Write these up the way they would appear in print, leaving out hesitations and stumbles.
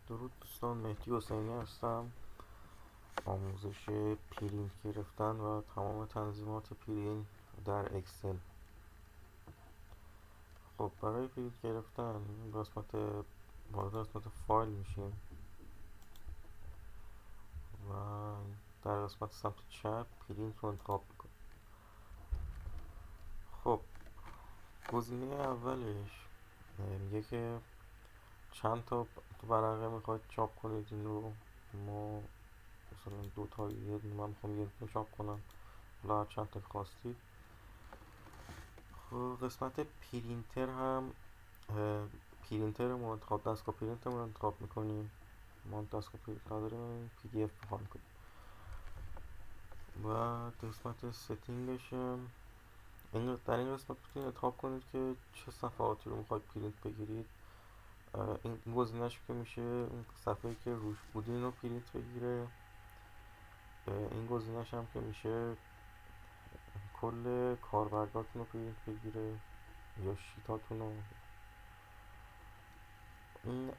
درود دوستان، مهدی حسینی هستم. آموزش پرینت گرفتن و تمام تنظیمات پرینت در اکسل. خب برای پرینت گرفتن وارد قسمت فایل میشیم و در قسمت سمت چپ پرینت رو انتخاب میکنیم. خب گزینه اولش میگه که چند تا ورقه میخواید چاپ کنید. این رو ما مثلا دو تا، یه دونه من میخوام یه دونه چاپ کنم، حالا هر چند تا خواستید. خب قسمت پرینتر هم پرینتر رو انتخاب، دستگاه پرینتر رو انتخاب میکنیم. ما دستگاه پرینت نداریم، پی دی اف بخوام کنیم. و قسمت ستینگش در این قسمت میتونید انتخاب کنید که چه صفحاتی رو میخواید پرینت بگیرید. این گزینهش که میشه اون صفحه‌ای که روش بودین رو پرینت بگیره. این گزینهش هم که میشه کل کاربرگاتون رو پرینت بگیره یا شیتاتون رو.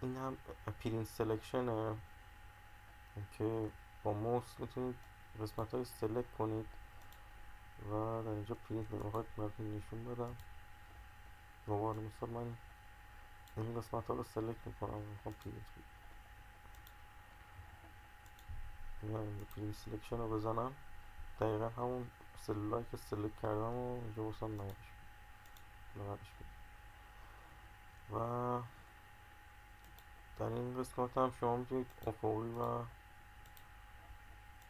این هم پرینت سلکشنه که با موس میتونید قسمت های سلکت کنید و در اینجا پرینت میخواید براتون نشون بدم. به عنوان مثال من این قسمت ها رو سلکت میکنم و میخوام پرینت بگیرم. یعنی پرینت سلکشن رو بزنم، دقیقا همون سلولایی که سلکت کردم و اینجا بسن نمایش و در این قسمت هم شما میتونید افقی و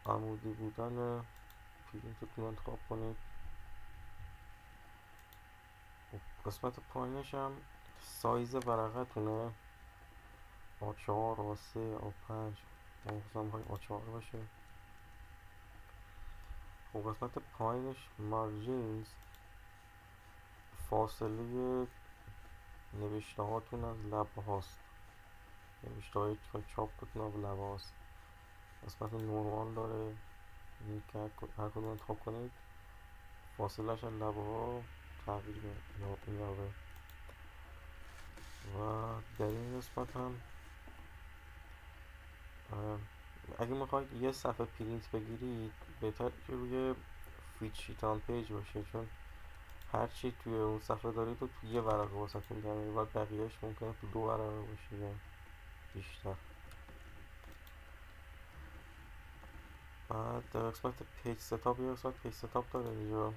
عمودی بودن پرینتتون انتخاب کنید. قسمت پایینش هم سایز ورقتونه، A4 A3 A5. ما میخوایم A4 باشه. خب قسمت پایینش مارجینز، فاصله نوشته هاتون از لبه هاست، نوشته هایی که چاپ بتون از لبه هاست. قسمت نورمال داره، این که هر کدوم انتخاب کنید فاصلهش از لبه ها تغییر میابه. و در این قسمت هم اگه میخواید یه صفحه پرینت بگیرید بهتر که روی فیت شیت آن پیج باشه، چون هرچی توی اون صفحه دارید و توی یه ورقه واسهتون در میاد، بقیهش ممکنه تو دو ورقه باشه یا بیشتر. بعد در قسمت پیج ستاپ، یه قسمت پیج ستاپ داره اینجا.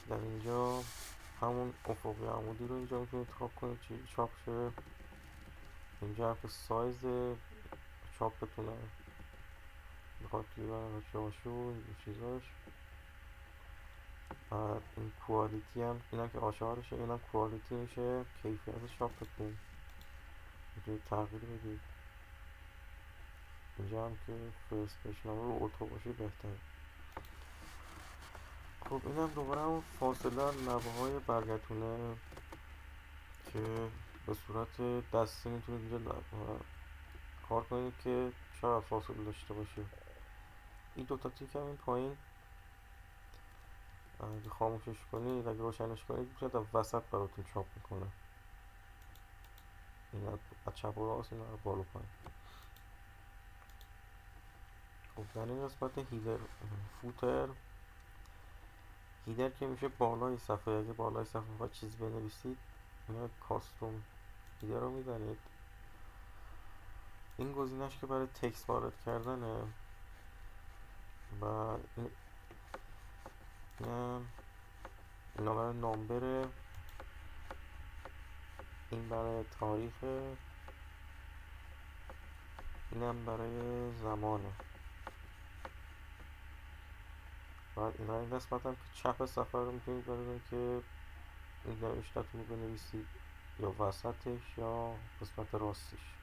در اینجا همون افقی عمودی رو اینجا میتونید انتخاب کنید چی چاپ شه. اینجا هم که سایز چاپتونه، میخواد توی ورقه چه باشه و این چیزاش. بعد این کوالیتی هم، اینم که آشارشه، اینم کوالیتی میشه کیفیت چاپتون، میتونید تغییر بدید. اینجا هم که فرست پیج نامه رو اوتو باشه بهتره. خب اینم دوباره همون فاصله لبه های برگتونه که به صورت دستی میتونید اینجا کار کنید که چقدر فاصله داشته باشه. این دوتا تیک هم این پایین اگه خاموشش کنید، اگه روشنش کنید میتونید از وسط براتون چاپ میکنه. این از چپ و راست، این از بالا پایین. خب در این قسمت هیدر فوتر، هیدر که میشه بالای صفحه. اگه بالای صفحه میخواید چیز بنویسید، این کاستوم هیدر رو میزنید. این گزینهش که برای تکست وارد کردنه و اینا برای نامبره، این برای تاریخه، اینم برای زمانه. بعد این قسمت هم که چپ صفحه رو میتونید بردارید که این نوشتتون رو بنویسید، یا وسطش یا قسمت راستش،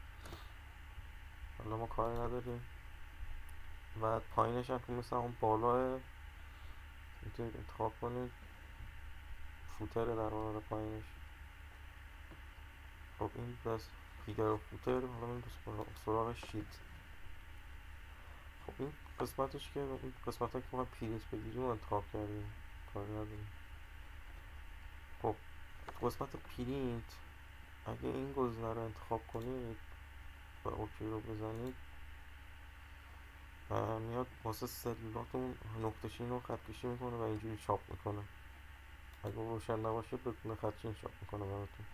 حالا ما کاری نداریم. و پایینش هم که مثل اون بالا میتونید انتخاب کنید، فوتر در واقع پایینش. خب این بس هیدر و فوتر. حالا من سراغ شیت. خب این قسمتش که این قسمت که ما پرینت بگیریم رو انتخاب کردیم، کاری نداریم. خب قسمت پرینت اگه این گزینه رو انتخاب کنید و اوکی رو بزنید، میاد واسه سلولاتون نقطه‌چین رو خطکشی میکنه و اینجوری چاپ میکنه. اگه روشن نباشه بدون خطکشی چاپ میکنه براتون.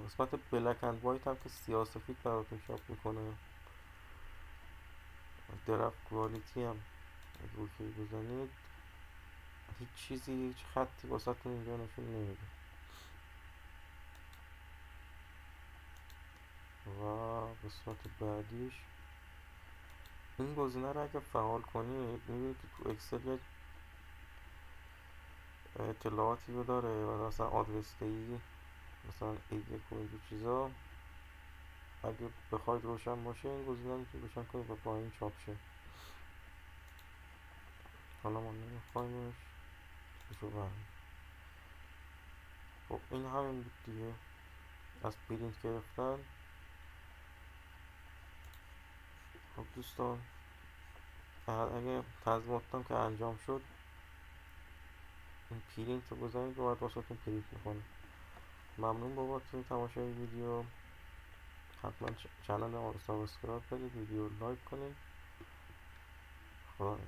قسمت بلک اند وایت هم که سیاه سفید براتون چاپ میکنه. درفت کوالیتی هم اگه اوکی بزنید هیچ چیزی، هیچ خطی واسه تون اینجا نشون نمیده. و قسمت بعدیش، این گزینه رو اگه فعال کنید میبینید که تو اکسل یک اطلاعاتی رو داره و مثلا آدرس دهی، مثلا ایگک و اینجور چیزا. اگه بخواید روشن باشه این گزینه میتونید روشن کنید و پایین چاپ شه. حالا ما نمیخوایمش بشو برم. خب این همین بود دیگه از پرینت گرفتن. خب دوستان، اگه تضمیناتتان که انجام شد، این پرینت رو بزنید و بعد واسهتون پرینت میکنه. ممنون بابت تماشای ویدیو. حتما چنل ما رو سابسکرایب کنید، ویدیو رو لایک کنید. خدا